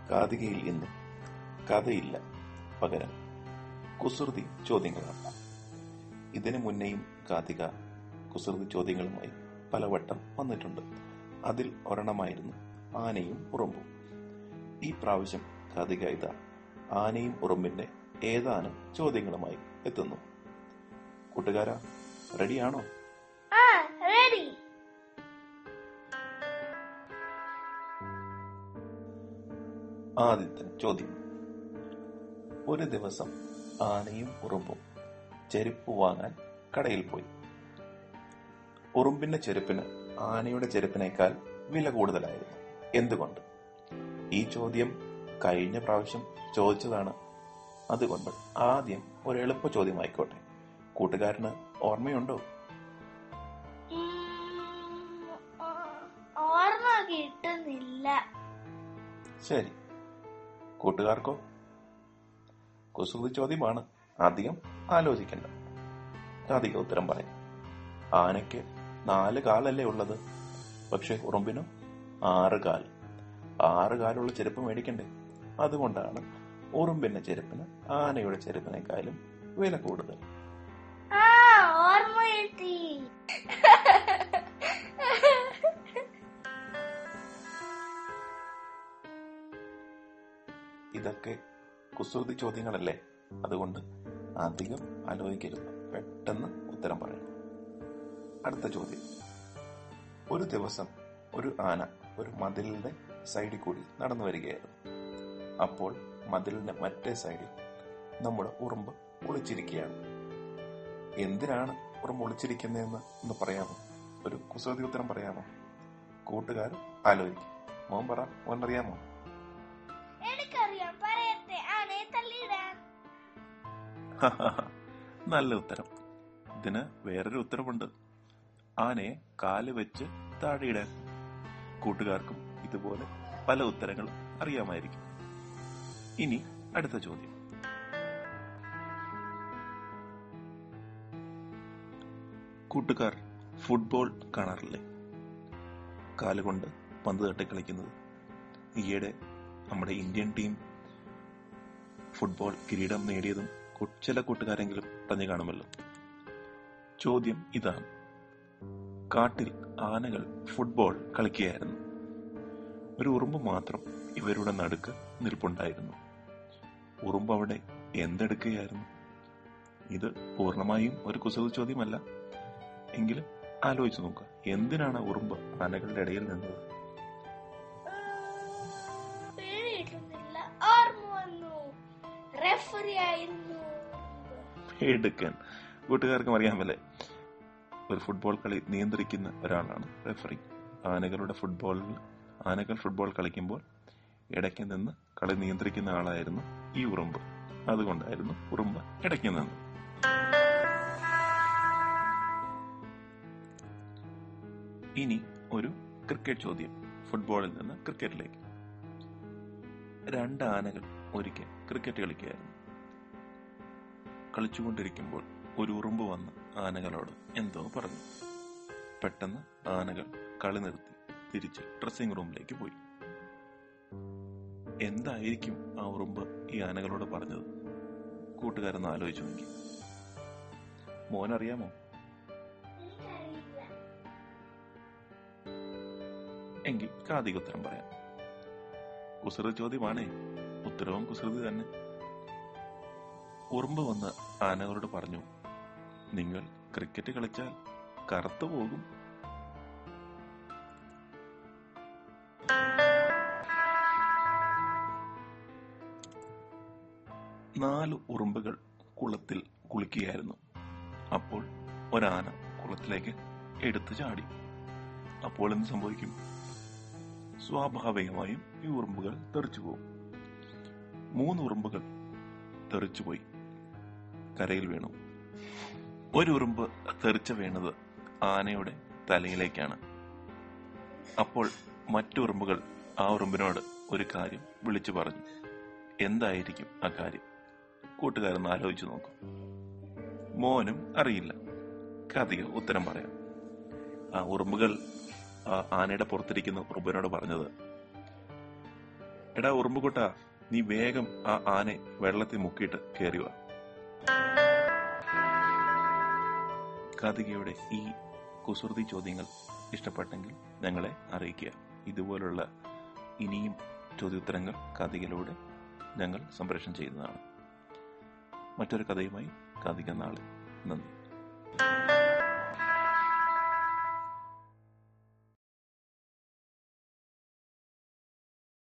കാതികയിൽ ഇന്ന് കഥയില്ല, പകരം കുസൃതി ചോദ്യങ്ങളാണ്. ഇതിനു മുന്നേയും കാതിക കുസൃതി ചോദ്യങ്ങളുമായി പലവട്ടം വന്നിട്ടുണ്ട്. അതിൽ ഒരെണ്ണമായിരുന്നു ആനയും ഉറുമ്പും. ഈ പ്രാവശ്യം കാതിക ഇതാ ആനയും ഉറുമ്പിന്റെ ഏതാനും ചോദ്യങ്ങളുമായി എത്തുന്നു. കൂട്ടുകാരാ, റെഡിയാണോ? ആദ്യത്തെ ചോദ്യം. ഒരു ദിവസം ആനയും ഉറുമ്പും ചെരുപ്പ് വാങ്ങാൻ കടയിൽ പോയി. ഉറുമ്പിന്റെ ചെരുപ്പിന് ആനയുടെ ചെരുപ്പിനേക്കാൾ വില കൂടുതലായിരുന്നു. എന്തുകൊണ്ട്? ഈ ചോദ്യം കഴിഞ്ഞ പ്രാവശ്യം ചോദിച്ചതാണ്. അതുകൊണ്ട് ആദ്യം ഒരു എളുപ്പ ചോദ്യമായിക്കോട്ടെ. കൂട്ടുകാരന് ഓർമ്മയുണ്ടോ? ഓർമ്മ കിട്ടുന്നില്ല. ശരി, കൂട്ടുകാർക്കോ? കുസൃതി ചോദ്യമാണ്, അധികം ആലോചിക്കണ്ട. അധികം ഉത്തരം പറയാം. ആനയ്ക്ക് 4 കാലല്ലേ ഉള്ളത്, പക്ഷെ ഉറുമ്പിനും 6 കാൽ. 6 കാലുള്ള ചെരുപ്പ് മേടിക്കണ്ടേ? അതുകൊണ്ടാണ് ഉറുമ്പിന്റെ ചെരുപ്പിന് ആനയുടെ ചെരുപ്പിനേക്കാളും വില കൂടുതൽ. ഇതൊക്കെ കുസൃതി ചോദ്യങ്ങളല്ലേ, അതുകൊണ്ട് അധികം ആലോചിക്കരുത്, പെട്ടെന്ന് ഉത്തരം പറയണം. അടുത്ത ചോദ്യം. ഒരു ദിവസം ഒരു ആന ഒരു മതിലിന്റെ സൈഡിൽ കൂടി നടന്നു വരികയായിരുന്നു. അപ്പോൾ മതിലിന്റെ മറ്റേ സൈഡിൽ നമ്മുടെ ഉറുമ്പ് ഒളിച്ചിരിക്കുകയാണ്. എന്തിനാണ് ഉറുമ്പ് ഒളിച്ചിരിക്കുന്നതെന്ന് ഒന്ന് പറയാമോ? ഒരു കുസൃതി ഉത്തരം പറയാമോ? കൂട്ടുകാർ ആലോചിക്കും. മോൻ പറ, മോനറിയാമോ? നല്ല ഉത്തരം. ഇതിന് വേറൊരു ഉത്തരവുണ്ട്. ആനയെ കാല് വെച്ച് താഴെയിടാൻ. കൂട്ടുകാർക്കും ഇതുപോലെ പല ഉത്തരങ്ങൾ അറിയാമായിരിക്കും. ഇനി അടുത്ത ചോദ്യം. കൂട്ടുകാർ ഫുട്ബോൾ കാണാറില്ലേ? കാലുകൊണ്ട് പന്ത് തട്ടി കളിക്കുന്നത്. ഈയിടെ നമ്മുടെ ഇന്ത്യൻ ടീം ഫുട്ബോൾ കിരീടം നേടിയതും ചില കൂട്ടുകാരെങ്കിലും പറഞ്ഞു കാണുമല്ലോ. ചോദ്യം ഇതാണ്. കാട്ടിൽ ആനകൾ ഫുട്ബോൾ കളിക്കുകയായിരുന്നു. ഒരു ഉറുമ്പ് മാത്രം ഇവരുടെ നടുക്ക് നിൽപ്പുണ്ടായിരുന്നു. ഉറുമ്പ് അവിടെ എന്തെടുക്കുകയായിരുന്നു? ഇത് പൂർണ്ണമായും ഒരു കുസൃതി ചോദ്യമല്ല, എങ്കിലും ആലോചിച്ച് നോക്കുക. എന്തിനാണ് ഉറുമ്പ് ആനകളുടെ ഇടയിൽ നിന്നത്? എടുക്കാൻ കൂട്ടുകാർക്കും അറിയാമല്ലേ, ഒരു ഫുട്ബോൾ കളി നിയന്ത്രിക്കുന്ന ഒരാളാണ് റെഫറി. ആനകൾ ഫുട്ബോൾ കളിക്കുമ്പോൾ ഇടയ്ക്ക് നിന്ന് കളി നിയന്ത്രിക്കുന്ന ആളായിരുന്നു ഈ ഉറുമ്പ്. അതുകൊണ്ടായിരുന്നു ഉറുമ്പ് ഇടയ്ക്ക് നിന്ന്. ഇനി ഒരു ക്രിക്കറ്റ് ചോദ്യം. ഫുട്ബോളിൽ നിന്ന് ക്രിക്കറ്റിലേക്ക്. 2 ആനകൾ ഒരിക്കൽ ക്രിക്കറ്റ് കളിക്കുകയായിരുന്നു. കളിച്ചുകൊണ്ടിരിക്കുമ്പോൾ ഒരു ഉറുമ്പ് വന്ന് ആനകളോട് എന്തോ പറഞ്ഞു. പെട്ടെന്ന് ആനകൾ കളി നിർത്തി തിരിച്ച് ഡ്രസ്സിംഗ് റൂമിലേക്ക് പോയി. എന്തായിരിക്കും ആ ഉറുമ്പ് ഈ ആനകളോട് പറഞ്ഞത്? കൂട്ടുകാരെന്ന് ആലോചിച്ചു നോക്കി. മോനറിയാമോ? എങ്കിൽ കാതിക ഉത്തരം പറയാം. കുസൃതി ചോദ്യമാണേ, ഉത്തരവും കുസൃതി തന്നെ. ഉറുമ്പ് വന്ന് ആനകളോട് പറഞ്ഞു, നിങ്ങൾ ക്രിക്കറ്റ് കളിച്ചാൽ കറുത്തു പോകും. നാല് ഉറുമ്പുകൾ കുളത്തിൽ കുളിക്കുകയായിരുന്നു. അപ്പോൾ ഒരാന കുളത്തിലേക്ക് എടുത്തു ചാടി. അപ്പോൾ എന്ത് സംഭവിക്കും? സ്വാഭാവികമായും ഈ ഉറുമ്പുകൾ തെറിച്ചു പോകും. 3 ഉറുമ്പുകൾ തെറിച്ചുപോയി കരയിൽ വീണു. ഒരു ഉറുമ്പ് തെറിച്ചു വീണത് ആനയുടെ തലയിലേക്കാണ്. അപ്പോൾ മറ്റു ഉറുമ്പുകൾ ആ ഉറുമ്പിനോട് ഒരു കാര്യം വിളിച്ചു പറഞ്ഞു. എന്തായിരിക്കും ആ കാര്യം? കൂട്ടുകാരൊന്ന് ആലോചിച്ചു നോക്കും. മോനും അറിയില്ല. കാതിക ഉത്തരം പറയാം. ആ ഉറുമ്പുകൾ ആനയുടെ പുറത്തിരിക്കുന്ന ഉറുമ്പിനോട് പറഞ്ഞത്, എടാ ഉറുമ്പുകുട്ട, നീ വേഗം ആ ആനെ വെള്ളത്തിൽ മുക്കിയിട്ട് കയറി വാ. കാതികയുടെ ഈ കുസൃതി ചോദ്യങ്ങൾ ഇഷ്ടപ്പെട്ടെങ്കിൽ ഞങ്ങളെ അറിയിക്കുക. ഇതുപോലുള്ള ഇനിയും ചോദ്യോത്തരങ്ങൾ കാതികയിലൂടെ ഞങ്ങൾ സംപ്രേഷണം ചെയ്യുന്നതാണ്. മറ്റൊരു കഥയുമായി കാതിക നാളെ. നന്ദി.